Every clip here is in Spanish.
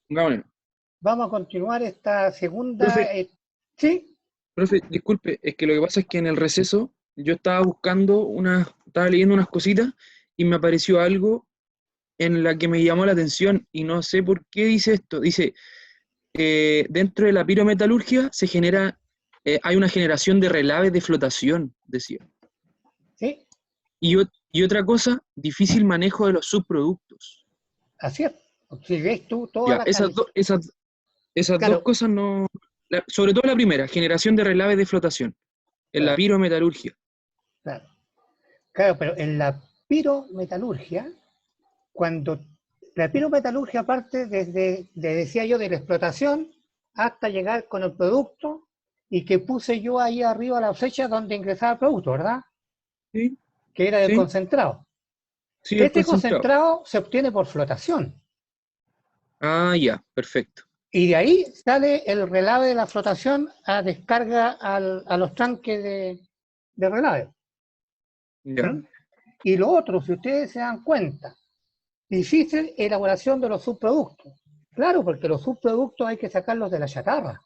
Pongámosle. Vamos a continuar esta segunda. Profe, ¿Sí? profe, disculpe, es que lo que pasa es que en el receso yo estaba buscando estaba leyendo unas cositas y me apareció algo en la que me llamó la atención y no sé por qué dice esto. Dice, dentro de la pirometalurgia hay una generación de relaves de flotación, decía. ¿Sí? Y otra cosa, difícil manejo de los subproductos. Así es. Si ves tú toda Ya, la cantidad. esas dos Claro, cosas no, sobre todo la primera, generación de relaves de flotación, en la claro, pirometalurgia. claro. Claro, pero en la pirometalurgia, cuando la pirometalurgia parte desde, le decía yo, de la explotación hasta llegar con el producto y que puse yo ahí arriba la fecha donde ingresaba el producto, ¿verdad? Sí, Que era del sí, concentrado. sí, el Este concentrado. concentrado se obtiene por flotación Ah, ya, perfecto. y de ahí sale el relave de la flotación a descarga a los tanques de relave. Ya. ¿Mm? Y lo otro, si ustedes se dan cuenta, difícil elaboración de los subproductos. Claro, porque los subproductos hay que sacarlos de la chatarra.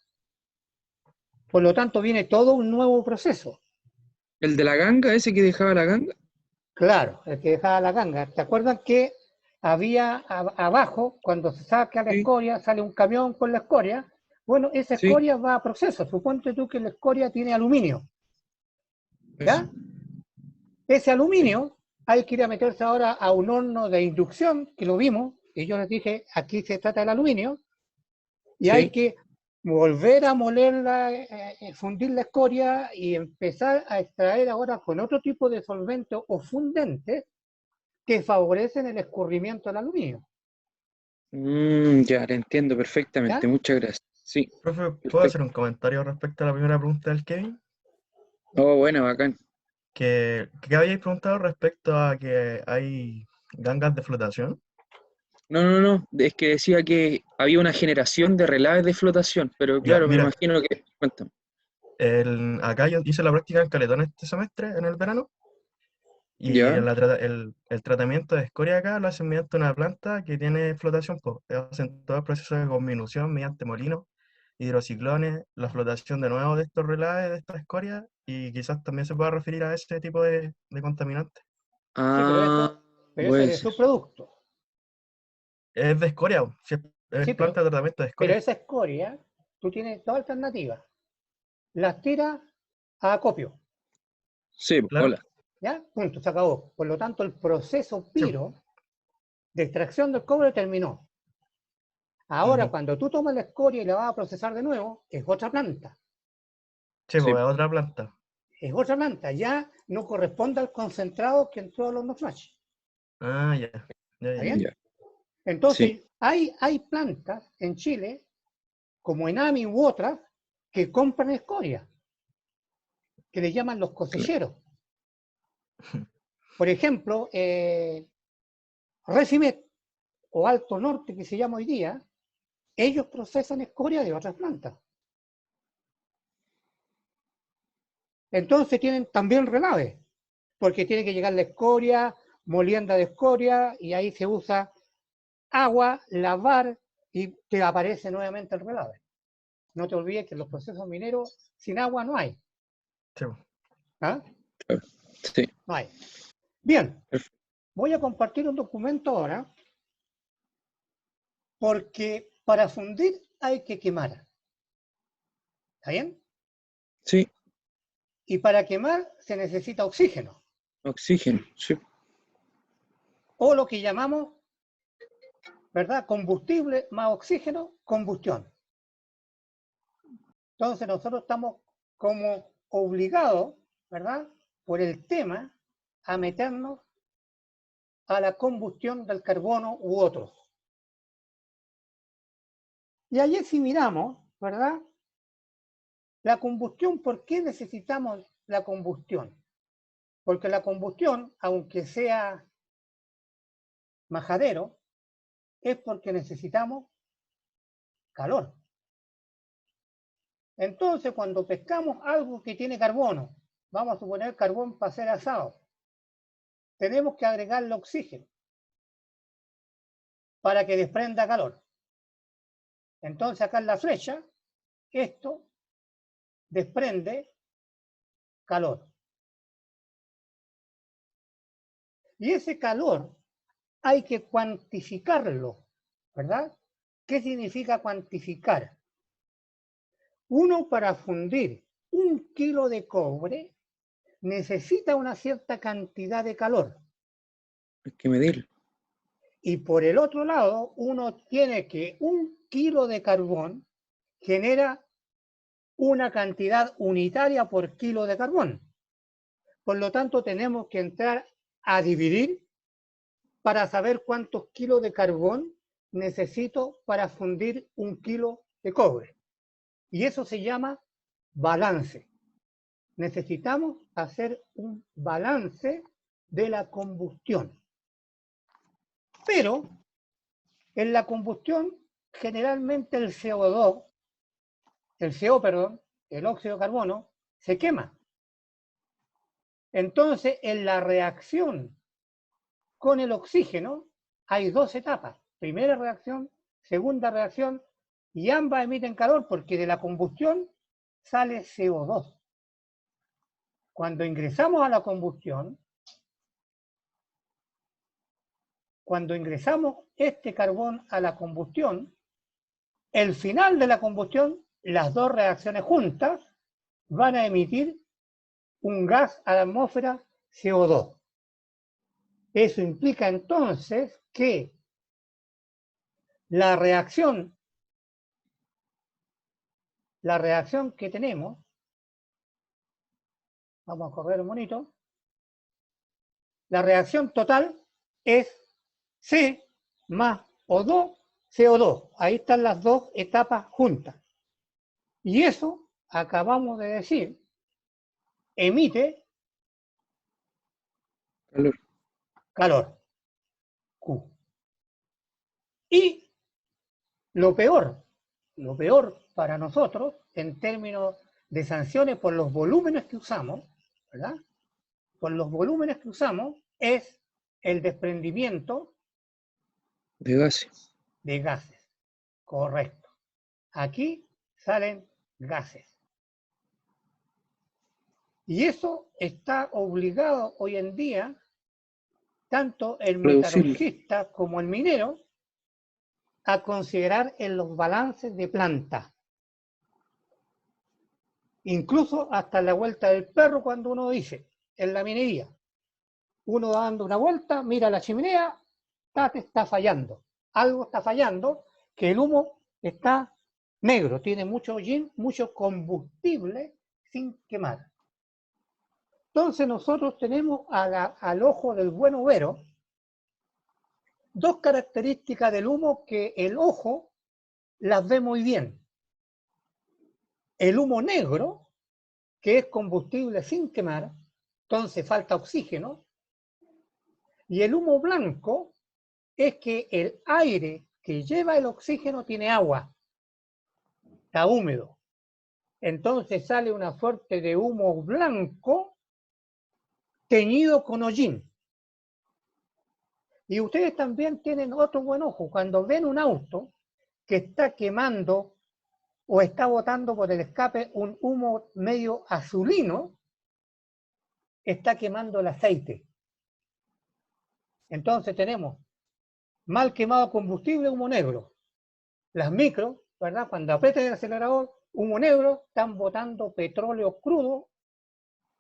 Por lo tanto, viene todo un nuevo proceso. El de la ganga, ese que dejaba la ganga. Claro, el que dejaba la ganga. ¿Te acuerdas que había abajo, cuando se saca la Sí, escoria, sale un camión con la escoria? Bueno, esa sí, escoria va a proceso. Suponte tú que la escoria tiene aluminio, eso. ¿ya? Ese Sí, aluminio hay que ir a meterse ahora a un horno de inducción, que lo vimos, y yo les dije, aquí se trata del aluminio, y hay sí. que volver a molerla, fundir la escoria y empezar a extraer ahora con otro tipo de solvente o fundentes que favorecen el escurrimiento del aluminio. Ya, le entiendo perfectamente. ¿Ya? Muchas gracias. Sí, Profe, ¿puedo perfecto. hacer un comentario respecto a la primera pregunta del Kevin? Oh, bueno, bacán. ¿Qué habíais preguntado respecto a que hay gangas de flotación? No, no, no. Es que decía que había una generación de relaves de flotación, pero Ya, claro, me mira, imagino que. Cuéntame. acá yo hice la práctica en Caletón este semestre, en el verano, y Ya, el tratamiento de escoria acá lo hacen mediante una planta que tiene flotación, pues hacen todo el proceso de conminución mediante molinos, hidrociclones, la flotación de nuevo de estos relaves, de estas escorias, y quizás también se pueda referir a ese tipo de contaminantes. Sí, ah, pero eso es puede de ser. subproducto. Es de escoria, si es Sí, planta de tratamiento de pero escoria. esa escoria, tú tienes dos alternativas. Las tiras a acopio, Sí, Claro, hola. ¿ya? Punto, se acabó. Por lo tanto, el proceso sí. piro de extracción del cobre terminó. Ahora, Ujú. cuando tú tomas la escoria y la vas a procesar de nuevo, es otra planta. Sí, pues Sí, es otra planta. Es otra planta. Ya no corresponde al concentrado que entró al horno flash. Ah, ya. Ya, ¿Está ya, ya. bien? ya. Sí, Entonces, hay plantas en Chile, como Enami u otras, que compran escoria, que le llaman los claro. cosecheros. Por ejemplo, Recimet o Alto Norte, que se llama hoy día, ellos procesan escoria de otras plantas. Entonces tienen también relave, porque tiene que llegar la escoria, molienda de escoria, y ahí se usa agua, lavar, y te aparece nuevamente el relave. No te olvides que en los procesos mineros sin agua no hay. Sí, pues. ¿Ah? Claro. Sí, No hay. Bien, perfecto. voy a compartir un documento ahora, porque para fundir hay que quemar. ¿Está bien? Sí, Y para quemar se necesita oxígeno, oxígeno. Sí, o lo que llamamos, ¿verdad? Combustible más oxígeno, combustión. Entonces nosotros estamos como obligados, ¿verdad? Por el tema a meternos a la combustión del carbono u otros. Y allí si miramos, ¿verdad? La combustión, ¿por qué necesitamos la combustión? Porque la combustión, aunque sea majadero, es porque necesitamos calor. Entonces, cuando pescamos algo que tiene carbono, vamos a suponer carbón para hacer asado, tenemos que agregarle oxígeno para que desprenda calor. Entonces acá en la flecha, esto desprende calor. Y ese calor hay que cuantificarlo, ¿verdad? ¿Qué significa cuantificar? Uno, para fundir 1 kilo de cobre necesita una cierta cantidad de calor. Hay que medir. Y por el otro lado, uno tiene que 1 kilo de carbón genera una cantidad unitaria por kilo de carbón. Por lo tanto, tenemos que entrar a dividir para saber cuántos kilos de carbón necesito para fundir 1 kilo de cobre. Y eso se llama balance. Necesitamos hacer un balance de la combustión. Pero en la combustión, generalmente el CO2, el óxido de carbono, se quema. Entonces, en la reacción con el oxígeno hay 2 etapas. Primera reacción, segunda reacción, y ambas emiten calor porque de la combustión sale CO2. Cuando ingresamos a la combustión, cuando ingresamos este carbón a la combustión, el final de la combustión, las 2 reacciones juntas van a emitir un gas a la atmósfera, CO2. Eso implica entonces que la reacción que tenemos, vamos a correr un monito, la reacción total es C más O2, CO2. Ahí están las 2 etapas juntas. Y eso, acabamos de decir, emite calor, Q. Y lo peor para nosotros, en términos de sanciones por los volúmenes que usamos, ¿verdad? Por los volúmenes que usamos, es el desprendimiento De gases. de gases. Correcto. Aquí salen gases. Y eso está obligado hoy en día, tanto el Reducirlo. metalurgista como el minero, a considerar en los balances de planta. Incluso hasta la vuelta del perro, cuando uno dice, en la minería, uno dando una vuelta, mira la chimenea, está fallando. Algo está fallando, que el humo está negro, tiene mucho hollín, mucho combustible sin quemar. Entonces nosotros tenemos al ojo del buen overo 2 características del humo que el ojo las ve muy bien. El humo negro, que es combustible sin quemar, entonces falta oxígeno, y el humo blanco es que el aire que lleva el oxígeno tiene agua, está húmedo. Entonces sale una suerte de humo blanco teñido con hollín. Y ustedes también tienen otro buen ojo. Cuando ven un auto que está quemando o está botando por el escape un humo medio azulino, está quemando el aceite. Entonces tenemos mal quemado combustible, humo negro. Las micros, ¿verdad? Cuando apretan el acelerador, humo negro, están botando petróleo crudo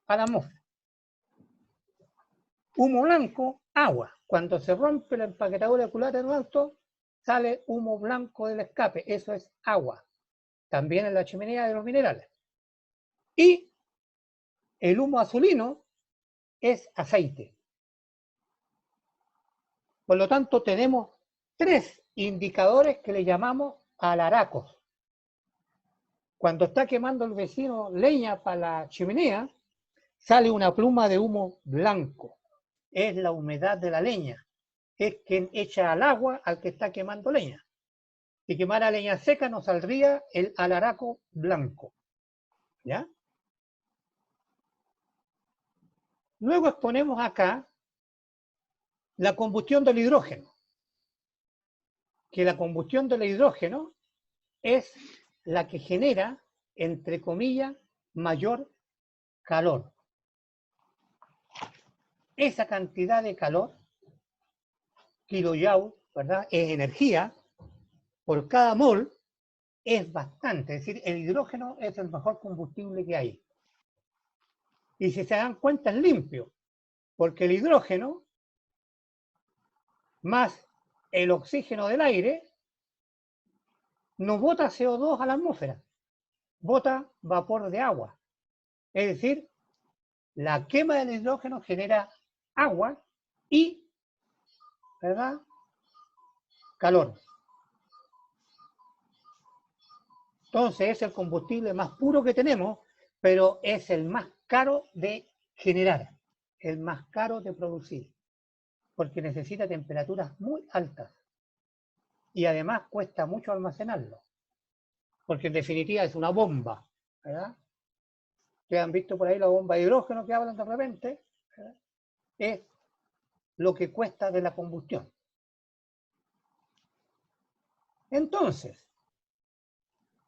a la atmósfera. Humo blanco, agua. Cuando se rompe la empaquetadura de culata en un auto, sale humo blanco del escape. Eso es agua. También en la chimenea de los minerales. Y el humo azulino es aceite. Por lo tanto, tenemos 3 indicadores que le llamamos alaracos. Cuando está quemando el vecino leña para la chimenea, sale una pluma de humo blanco. Es la humedad de la leña. Es quien echa al agua al que está quemando leña. Si quemara leña seca, nos saldría el alaraco blanco. ¿Ya? Luego exponemos acá la combustión del hidrógeno. Que la combustión del hidrógeno es la que genera, entre comillas, mayor calor. Esa cantidad de calor, kilojoule, ¿verdad? Es energía por cada mol, es bastante. Es decir, el hidrógeno es el mejor combustible que hay. Y si se dan cuenta, es limpio, porque el hidrógeno más el oxígeno del aire no bota CO2 a la atmósfera, bota vapor de agua. Es decir, la quema del hidrógeno genera agua y, ¿verdad?, calor. Entonces es el combustible más puro que tenemos, pero es el más caro de generar, el más caro de producir, porque necesita temperaturas muy altas y además cuesta mucho almacenarlo, porque en definitiva es una bomba, ¿verdad? Ustedes han visto por ahí la bomba de hidrógeno que hablan de repente, ¿verdad? Es lo que cuesta de la combustión. Entonces,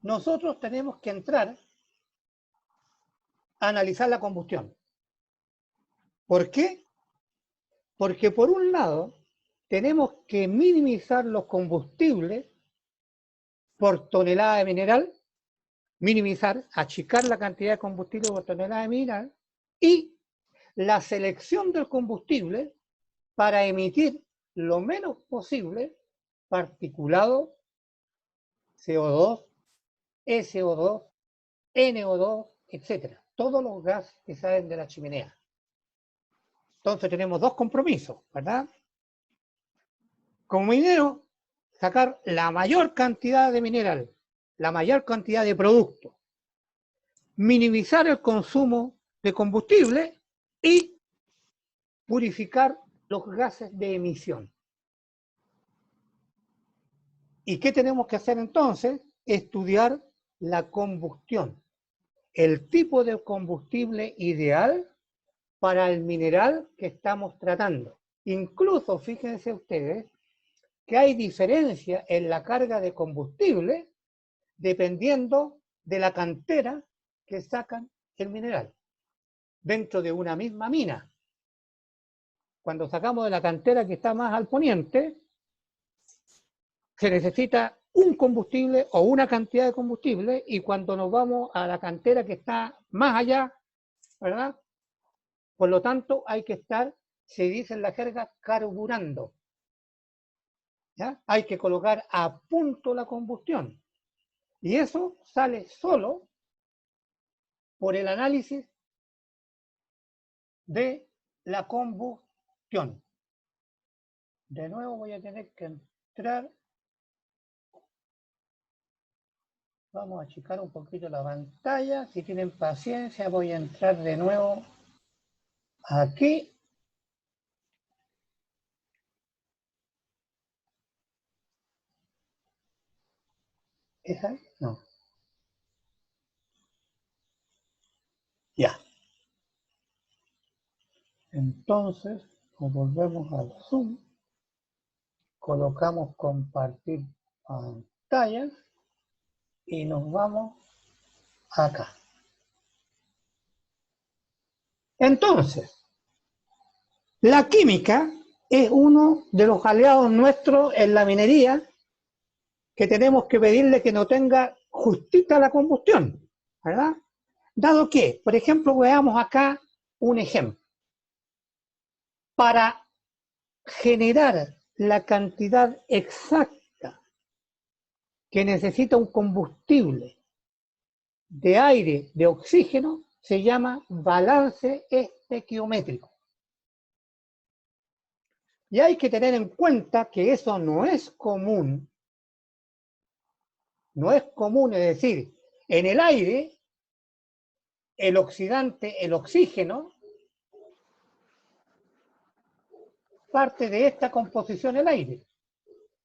nosotros tenemos que entrar a analizar la combustión. ¿Por qué? Porque por un lado, tenemos que minimizar los combustibles por tonelada de mineral, minimizar, achicar la cantidad de combustible por tonelada de mineral, y la selección del combustible para emitir lo menos posible particulado, CO2, SO2, NO2, etc. Todos los gases que salen de la chimenea. Entonces tenemos dos compromisos, ¿verdad? Como minero, sacar la mayor cantidad de mineral, la mayor cantidad de producto, minimizar el consumo de combustible y purificar los gases de emisión. ¿Y qué tenemos que hacer entonces? Estudiar la combustión, el tipo de combustible ideal para el mineral que estamos tratando. Incluso, fíjense ustedes, que hay diferencia en la carga de combustible dependiendo de la cantera que sacan el mineral dentro de una misma mina. Cuando sacamos de la cantera que está más al poniente, se necesita un combustible o una cantidad de combustible, y cuando nos vamos a la cantera que está más allá, ¿verdad? Por lo tanto, hay que estar, se dice en la jerga, carburando. ¿Ya? Hay que colocar a punto la combustión. Y eso sale solo por el análisis de la combustión. De nuevo voy a tener que entrar. Vamos a achicar un poquito la pantalla. Si tienen paciencia, voy a entrar de nuevo aquí. ¿Esa? No. Ya. Entonces, nos volvemos al Zoom. Colocamos compartir pantalla y nos vamos acá. Entonces, la química es uno de los aliados nuestros en la minería, que tenemos que pedirle que no tenga justita la combustión, ¿verdad? Dado que, por ejemplo, veamos acá un ejemplo. Para generar la cantidad exacta que necesita un combustible de aire, de oxígeno, se llama balance estequiométrico. Y hay que tener en cuenta que eso no es común. No es común, es decir, en el aire, el oxidante, el oxígeno, parte de esta composición del aire.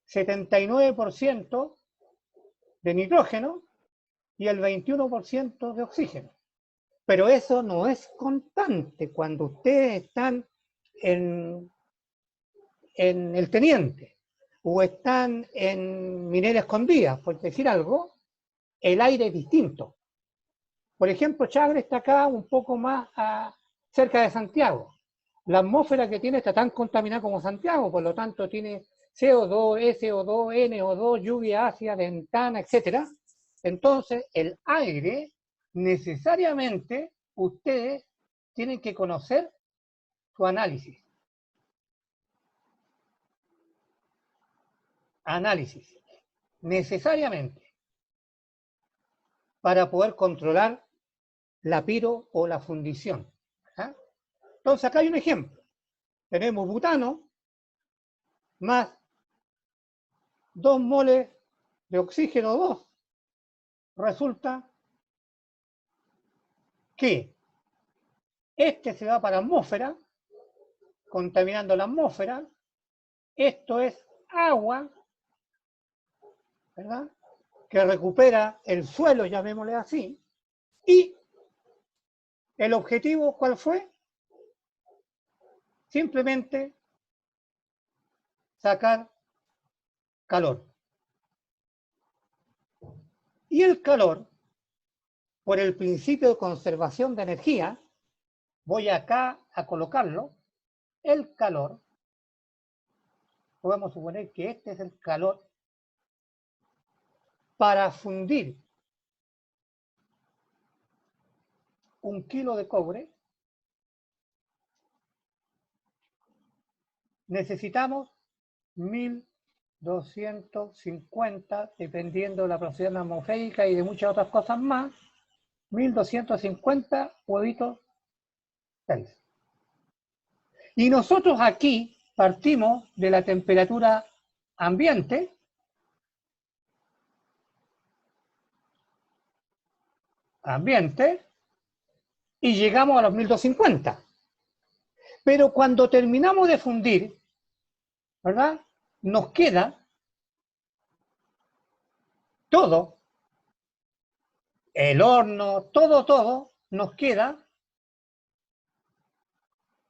79% de nitrógeno y el 21% de oxígeno. Pero eso no es constante cuando ustedes están en el Teniente o están en Minera Escondida, por decir algo. el aire es distinto. Por ejemplo, Chagre está acá un poco más cerca de Santiago. La atmósfera que tiene está tan contaminada como Santiago, por lo tanto tiene CO2, SO2, NO2, lluvia ácida, ventana, etc. Entonces, el aire, necesariamente, ustedes tienen que conocer su análisis. Análisis, necesariamente, para poder controlar la piro o la fundición. ¿Ah? Entonces, acá hay un ejemplo. Tenemos butano más 2 moles de oxígeno 2. Resulta que este se va para la atmósfera, contaminando la atmósfera. Esto es agua, ¿verdad?, que recupera el suelo, llamémosle así. Y el objetivo, ¿cuál fue? Simplemente sacar calor. Y el calor, por el principio de conservación de energía, voy acá a colocarlo, el calor, podemos suponer que este es el calor para fundir 1 kilo de cobre, necesitamos 1250, dependiendo de la presión atmosférica y de muchas otras cosas más, 1250 huevitos Celsius. Y nosotros aquí partimos de la temperatura ambiente, y llegamos a los 1250. Pero cuando terminamos de fundir, ¿verdad?, nos queda todo, el horno, todo, nos queda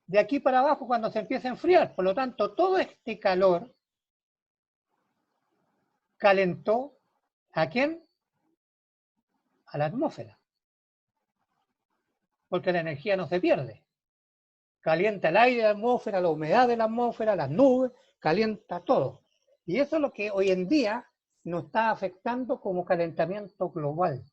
de aquí para abajo cuando se empieza a enfriar. Por lo tanto, todo este calor calentó ¿a quién? A la atmósfera. Porque la energía no se pierde. Calienta el aire de la atmósfera, la humedad de la atmósfera, las nubes, calienta todo. Y eso es lo que hoy en día nos está afectando como calentamiento global.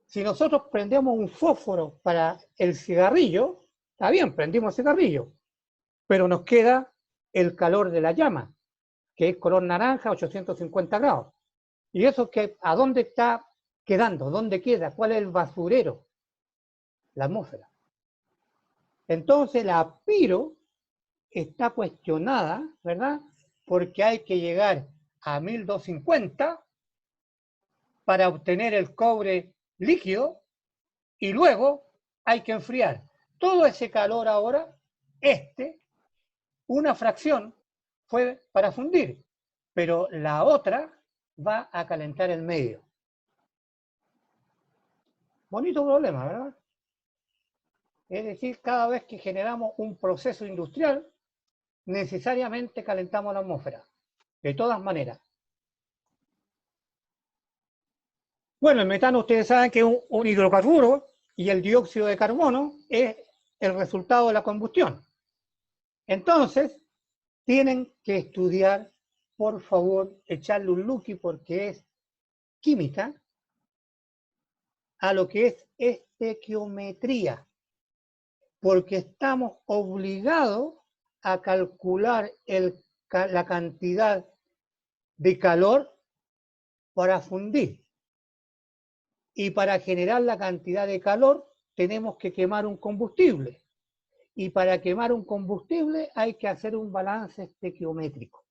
Si nosotros prendemos un fósforo para el cigarrillo, está bien, prendimos el cigarrillo, pero nos queda el calor de la llama, que es color naranja, 850 grados. ¿Y eso que a dónde está quedando? ¿Dónde queda? ¿Cuál es el basurero? La atmósfera. Entonces la piro está cuestionada, ¿verdad?, porque hay que llegar a 1250 para obtener el cobre líquido y luego hay que enfriar. Todo ese calor ahora, una fracción fue para fundir, pero la otra va a calentar el medio. Bonito problema, ¿verdad? Es decir, cada vez que generamos un proceso industrial, necesariamente calentamos la atmósfera, de todas maneras. Bueno, el metano ustedes saben que es un hidrocarburo y el dióxido de carbono es el resultado de la combustión. Entonces, tienen que estudiar, por favor, echarle un luqui porque es química, a lo que es estequiometría, porque estamos obligados a calcular la cantidad de calor para fundir. Y para generar la cantidad de calor tenemos que quemar un combustible. Y para quemar un combustible hay que hacer un balance estequiométrico.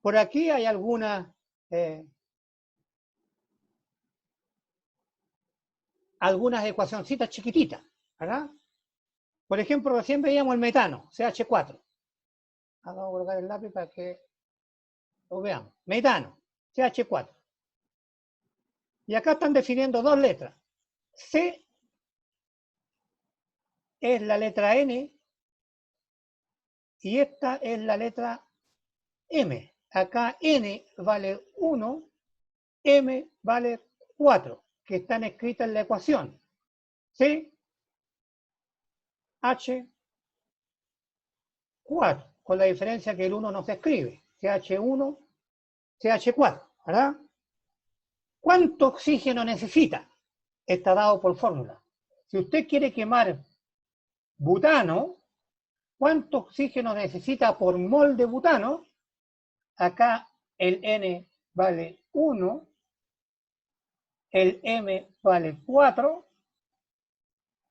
Por aquí hay algunas ecuacioncitas chiquititas, ¿verdad? Por ejemplo, recién veíamos el metano, CH4. Vamos a colocar el lápiz para que lo veamos. Metano, CH4. Y acá están definiendo dos letras. C es la letra N y esta es la letra M. Acá N vale 1, M vale 4, que están escritas en la ecuación. ¿Sí? H4, con la diferencia que el 1 no se escribe. CH1, CH4, ¿verdad? ¿Cuánto oxígeno necesita? Está dado por fórmula. Si usted quiere quemar butano, ¿cuánto oxígeno necesita por mol de butano? Acá el N vale 1, el M vale 4,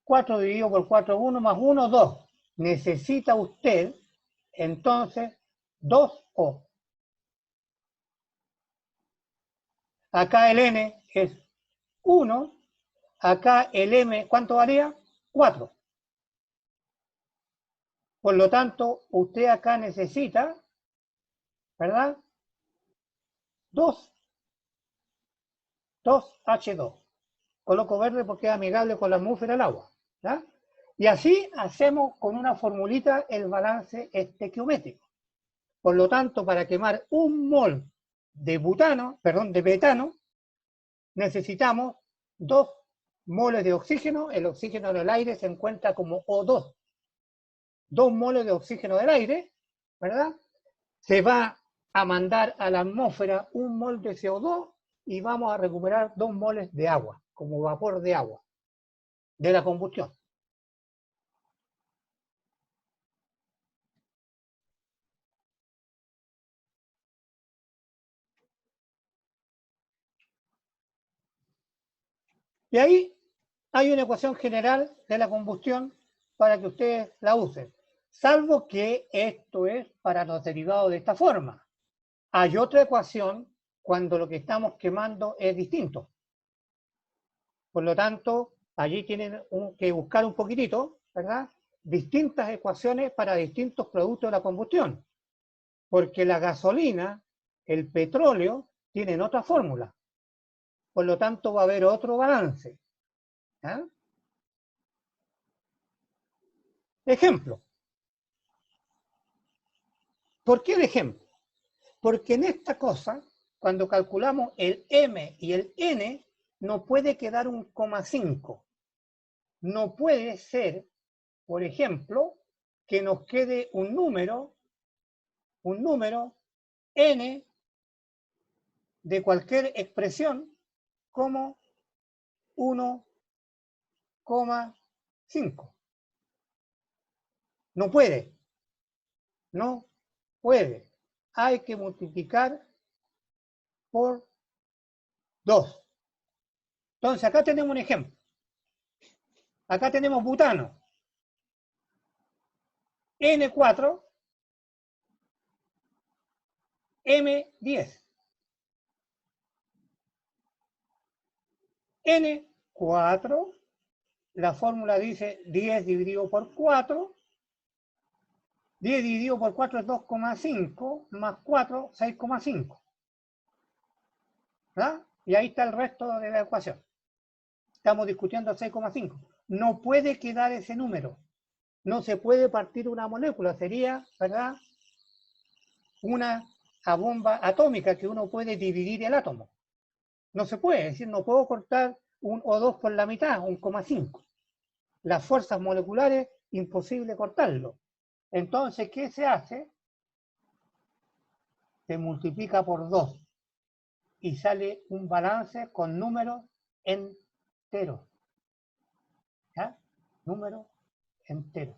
4 dividido por 4, 1 más 1, 2. Necesita usted, entonces, 2O. Acá el N es 1, acá el M, ¿cuánto valía? 4. Por lo tanto, usted acá necesita, ¿verdad? 2H2. Coloco verde porque es amigable con la atmósfera del agua. ¿Ya? Y así hacemos con una formulita el balance estequiométrico. Por lo tanto, para quemar un mol de de betano, necesitamos 2 moles de oxígeno. El oxígeno del aire se encuentra como O2. 2 moles de oxígeno del aire, ¿verdad? Se va a mandar a la atmósfera 1 mol de CO2 y vamos a recuperar 2 moles de agua, como vapor de agua, de la combustión. Y ahí hay una ecuación general de la combustión para que ustedes la usen, salvo que esto es para los derivados de esta forma. Hay otra ecuación cuando lo que estamos quemando es distinto. Por lo tanto, allí tienen que buscar un poquitito, ¿verdad? Distintas ecuaciones para distintos productos de la combustión. Porque la gasolina, el petróleo, tienen otra fórmula. Por lo tanto, va a haber otro balance. ¿Ah? Ejemplo. ¿Por qué el ejemplo? Porque en esta cosa, cuando calculamos el M y el N, no puede quedar un coma 5. No puede ser, por ejemplo, que nos quede un número N de cualquier expresión como 1,5. No puede. No puede. Hay que multiplicar por 2. Entonces, acá tenemos un ejemplo. Acá tenemos butano. N4, M10. N4, la fórmula dice 10 dividido por 4. 10 dividido por 4 es 2,5, más 4, 6,5. ¿Verdad? Y ahí está el resto de la ecuación. Estamos discutiendo 6,5. No puede quedar ese número. No se puede partir una molécula. Sería, ¿verdad?, una bomba atómica que uno puede dividir el átomo. No se puede. Es decir, no puedo cortar un O2 por la mitad, 1,5. Las fuerzas moleculares, imposible cortarlo. Entonces, ¿qué se hace? Se multiplica por 2 y sale un balance con números enteros. ¿Ya? Números enteros.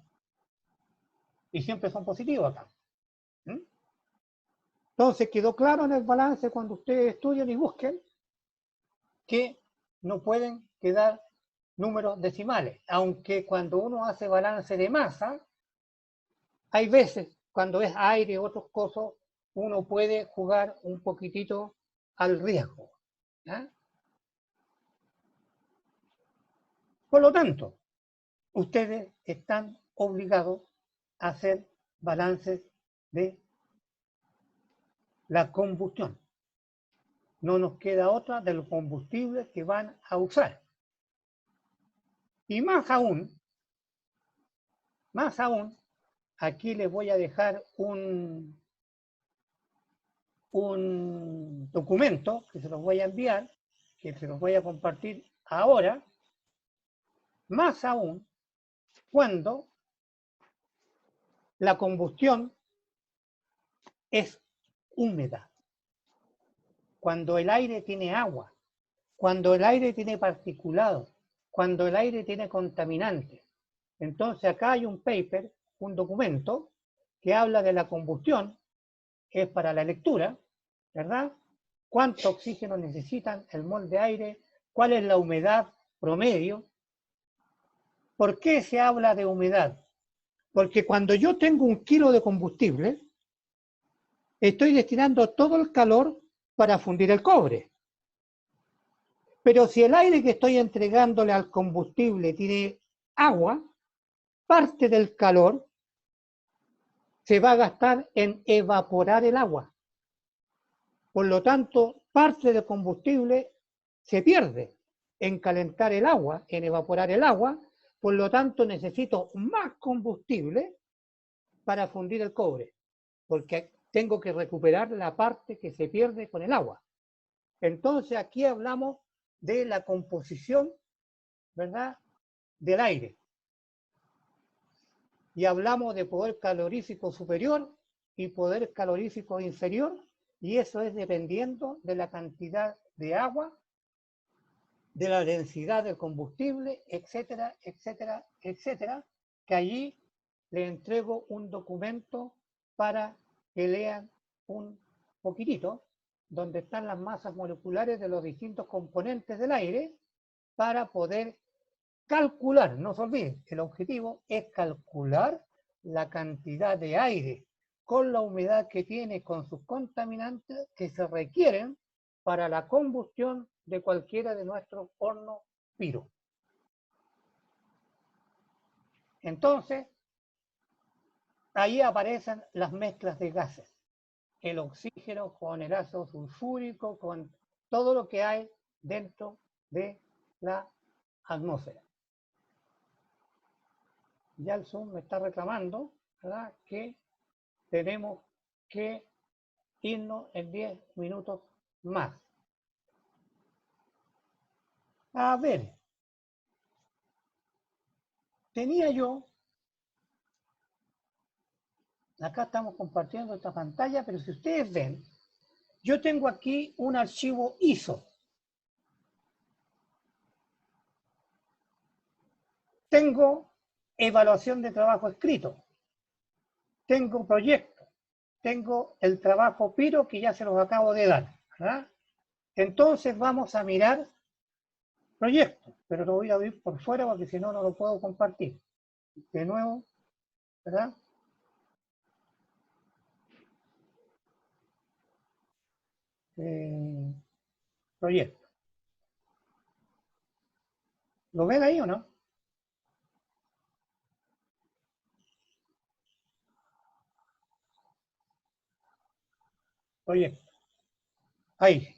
Y siempre son positivos acá. ¿Mm? Entonces quedó claro en el balance cuando ustedes estudian y busquen que no pueden quedar números decimales, aunque cuando uno hace balance de masa, hay veces cuando es aire o otros cosas, uno puede jugar un poquitito al riesgo. ¿Ya? Por lo tanto, ustedes están obligados a hacer balances de la combustión. No nos queda otra de los combustibles que van a usar. Y más aún, aquí les voy a dejar un documento que se los voy a enviar, que se los voy a compartir ahora, más aún cuando la combustión es húmeda, cuando el aire tiene agua, cuando el aire tiene particulados, cuando el aire tiene contaminantes. Entonces acá hay un paper, un documento, que habla de la combustión, es para la lectura, ¿verdad? ¿Cuánto oxígeno necesitan el mol de aire? ¿Cuál es la humedad promedio? ¿Por qué se habla de humedad? Porque cuando yo tengo 1 kilo de combustible, estoy destinando todo el calor para fundir el cobre. Pero si el aire que estoy entregándole al combustible tiene agua, parte del calor se va a gastar en evaporar el agua. Por lo tanto, parte del combustible se pierde en calentar el agua, en evaporar el agua. Por lo tanto, necesito más combustible para fundir el cobre, porque tengo que recuperar la parte que se pierde con el agua. Entonces, aquí hablamos de la composición, ¿verdad?, del aire. Y hablamos de poder calorífico superior y poder calorífico inferior, y eso es dependiendo de la cantidad de agua, de la densidad del combustible, etcétera, etcétera, etcétera, que allí le entrego un documento para que lean un poquitito, donde están las masas moleculares de los distintos componentes del aire, para poder calcular, no se olviden, el objetivo es calcular la cantidad de aire con la humedad que tiene, con sus contaminantes que se requieren para la combustión de cualquiera de nuestros hornos piro. Entonces, ahí aparecen las mezclas de gases, el oxígeno con el ácido sulfúrico, con todo lo que hay dentro de la atmósfera. Ya el Zoom me está reclamando, ¿verdad?, que tenemos que irnos en 10 minutos más. A ver, tenía yo, acá estamos compartiendo esta pantalla, pero si ustedes ven, yo tengo aquí un archivo ISO. Tengo evaluación de trabajo escrito, tengo proyecto, tengo el trabajo PIRO que ya se los acabo de dar, ¿verdad? Entonces vamos a mirar proyecto, pero lo voy a abrir por fuera porque si no, no lo puedo compartir. De nuevo, ¿verdad? Proyecto. ¿Lo ven ahí o no? Proyecto. Ahí.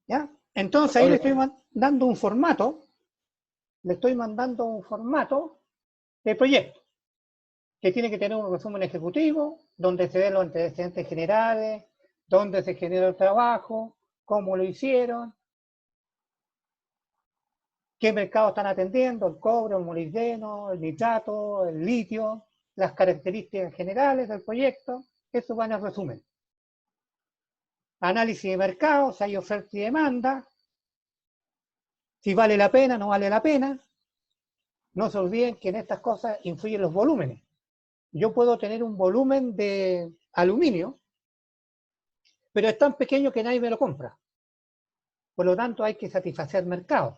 ¿Ya? Entonces ahí le estoy dando un formato, le estoy mandando un formato de proyecto, que tiene que tener un resumen ejecutivo, donde se ven los antecedentes generales, dónde se generó el trabajo, cómo lo hicieron, qué mercado están atendiendo, el cobre, el molibdeno, el nitrato, el litio, las características generales del proyecto. Eso va en el resumen. Análisis de mercado, si hay oferta y demanda, si vale la pena, no vale la pena. No se olviden que en estas cosas influyen los volúmenes. Yo puedo tener un volumen de aluminio, pero es tan pequeño que nadie me lo compra. Por lo tanto, hay que satisfacer mercados.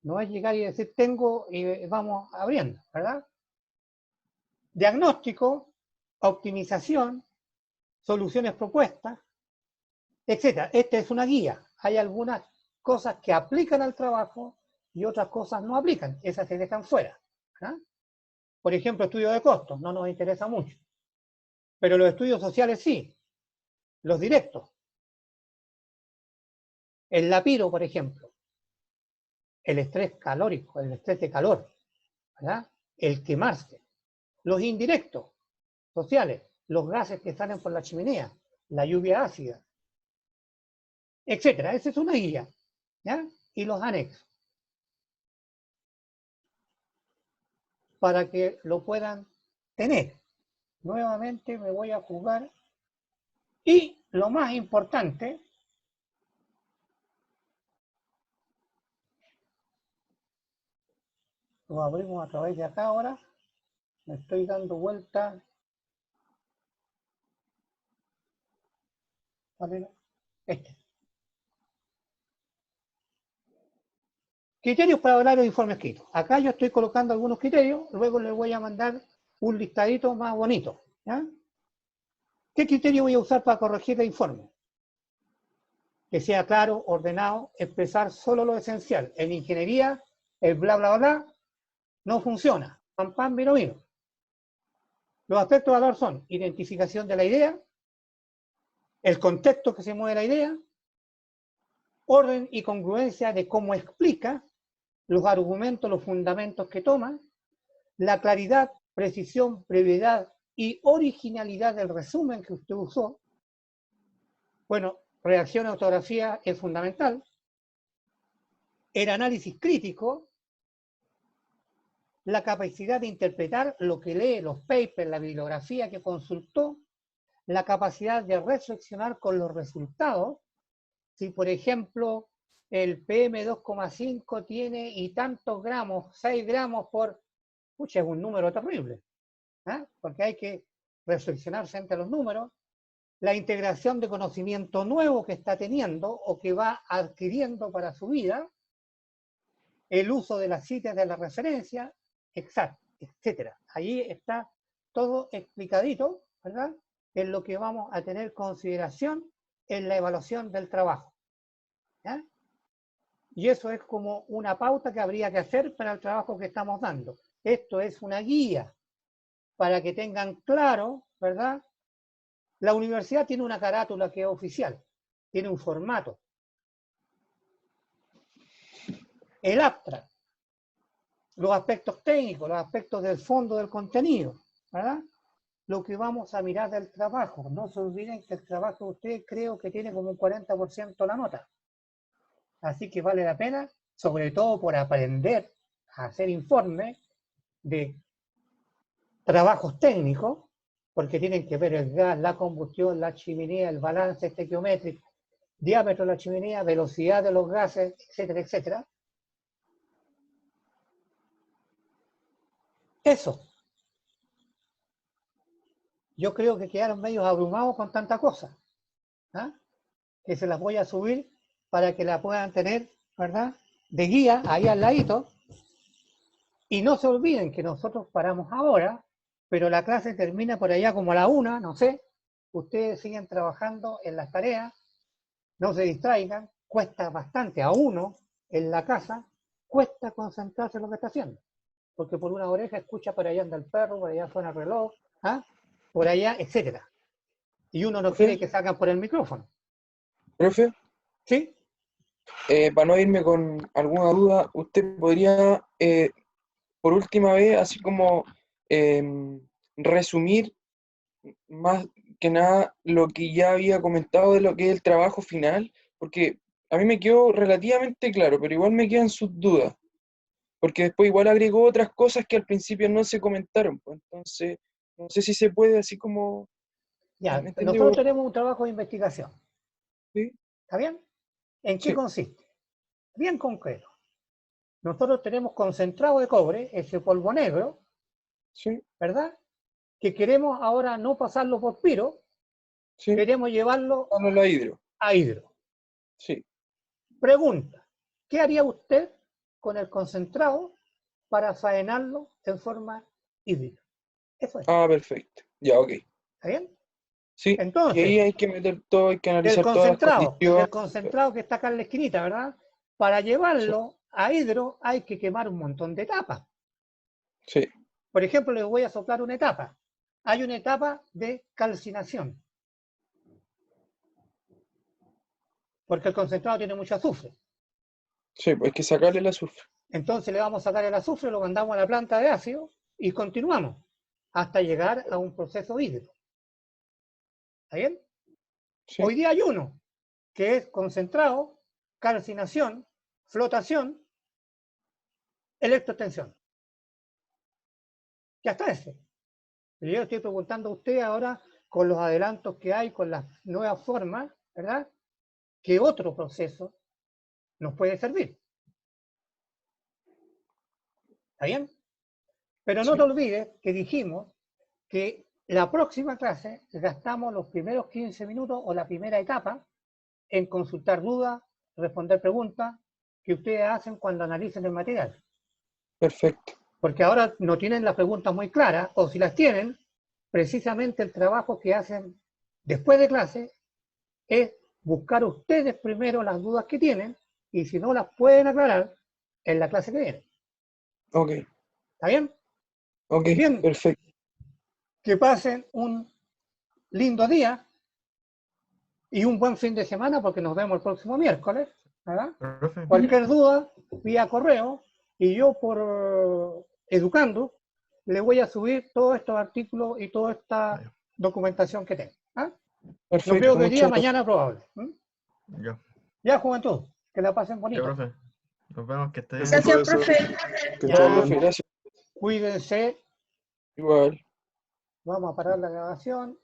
No es llegar y decir, tengo y vamos abriendo, ¿verdad? Diagnóstico, optimización, soluciones propuestas, etc. Esta es una guía. Hay algunas cosas que aplican al trabajo y otras cosas no aplican. Esas se dejan fuera, ¿verdad? Por ejemplo, estudio de costos, no nos interesa mucho. Pero los estudios sociales sí, los directos. El lapiro, por ejemplo, el estrés calórico, el estrés de calor, ¿verdad? El quemarse. Los indirectos, sociales, los gases que salen por la chimenea, la lluvia ácida, etcétera. Esa es una guía, ¿ya? Y los anexos, para que lo puedan tener. Nuevamente me voy a jugar. Y lo más importante, lo abrimos a través de acá ahora. Me estoy dando vuelta. ¿Cuál era? Este. Criterios para hablar de informe escrito. Acá yo estoy colocando algunos criterios, luego les voy a mandar un listadito más bonito, ¿ya? ¿Qué criterio voy a usar para corregir el informe? Que sea claro, ordenado, expresar solo lo esencial. En ingeniería, el bla, bla, bla, no funciona. Pam, pam, vino, vino. Los aspectos de valor son identificación de la idea, el contexto que se mueve la idea, orden y congruencia de cómo explica, los argumentos, los fundamentos que toma, la claridad, precisión, brevedad y originalidad del resumen que usted usó. Bueno, redacción y ortografía es fundamental. El análisis crítico, la capacidad de interpretar lo que lee, los papers, la bibliografía que consultó, la capacidad de reflexionar con los resultados. Si, por ejemplo, el PM2,5 tiene y tantos gramos, 6 gramos por... Pucha, es un número terrible, ¿eh? Porque hay que reflexionar frente a los números. La integración de conocimiento nuevo que está teniendo o que va adquiriendo para su vida, el uso de las citas de la referencia, exacto, etcétera. Ahí está todo explicadito, ¿verdad? En lo que vamos a tener consideración en la evaluación del trabajo, ¿ya? Y eso es como una pauta que habría que hacer para el trabajo que estamos dando. Esto es una guía para que tengan claro, ¿verdad? La universidad tiene una carátula que es oficial, tiene un formato. El abstract, los aspectos técnicos, los aspectos del fondo del contenido, ¿verdad? Lo que vamos a mirar del trabajo. No se olviden que el trabajo de ustedes creo que tiene como un 40% la nota. Así que vale la pena, sobre todo por aprender a hacer informes de trabajos técnicos, porque tienen que ver el gas, la combustión, la chimenea, el balance estequiométrico, diámetro de la chimenea, velocidad de los gases, etcétera, etcétera. Eso. Yo creo que quedaron medio abrumados con tanta cosa, ¿ah? Que se las voy a subir para que la puedan tener, ¿verdad? De guía, ahí al ladito. Y no se olviden que nosotros paramos ahora, pero la clase termina por allá como a la 1, no sé. Ustedes siguen trabajando en las tareas, no se distraigan, cuesta bastante a uno en la casa, cuesta concentrarse en lo que está haciendo. Porque por una oreja escucha por allá anda el perro, por allá suena el reloj, ¿ah? Por allá, etcétera. Y uno no quiere que salgan por el micrófono. Profe, ¿Sí? para no irme con alguna duda, usted podría, por última vez, así como resumir más que nada lo que ya había comentado de lo que es el trabajo final, porque a mí me quedó relativamente claro, pero igual me quedan sus dudas, porque después igual agregó otras cosas que al principio no se comentaron, pues, entonces no sé si se puede así como... Ya, ¿Me entendió? nosotros tenemos un trabajo de investigación. Sí, ¿Está bien? ¿En qué sí, consiste? Bien concreto. Nosotros tenemos concentrado de cobre, ese polvo negro, sí, ¿verdad? Que queremos ahora no pasarlo por piro, sí, queremos llevarlo no la hidro, a hidro. sí. Pregunta, ¿qué haría usted con el concentrado para faenarlo en forma hídrica? Eso es. Ah, perfecto, ya, ok. ¿Está bien? Sí, y Entonces, ahí hay que meter todo, hay que del analizar todas las concentrado, condiciones. del concentrado que está acá en la esquinita, ¿verdad? Para Sí, llevarlo a hidro hay que quemar un montón de etapas. sí, Por ejemplo, les voy a soplar una etapa. Hay una etapa de calcinación, porque el concentrado tiene mucho azufre. sí, pues hay que sacarle el azufre. Entonces le vamos a sacar el azufre, lo mandamos a la planta de ácido y continuamos hasta llegar a un proceso hídrico. ¿Está bien? Sí, Hoy día hay uno que es concentrado, calcinación, flotación, electrotensión. Ya está ese. Pero yo estoy preguntando a usted ahora, con los adelantos que hay, con las nuevas formas, ¿verdad? ¿Qué otro proceso nos puede servir? ¿Está bien? Pero no Sí. te olvides que dijimos que la próxima clase gastamos los primeros 15 minutos o la primera etapa en consultar dudas, responder preguntas que ustedes hacen cuando analicen el material. Perfecto. Porque ahora no tienen las preguntas muy claras, o si las tienen, precisamente el trabajo que hacen después de clase es buscar ustedes primero las dudas que tienen, y si no las pueden aclarar, en la clase que viene. Ok, ¿Está bien? ok, Bien, perfecto. que pasen un lindo día y un buen fin de semana, porque nos vemos el próximo miércoles, ¿verdad? Profe, Cualquier duda, vía correo, y yo por Educando le voy a subir todos estos artículos y toda esta documentación que tengo. ¿Ah? Yo Perfecto, creo que hoy día, muchas gracias. mañana probable. ya, Ya, juventud, que la pasen ya, bonito. profe. Nos vemos, que esté bien. Gracias, profe. Que Ya. esté bien, profe, gracias. Cuídense, Igual. vamos a parar la grabación.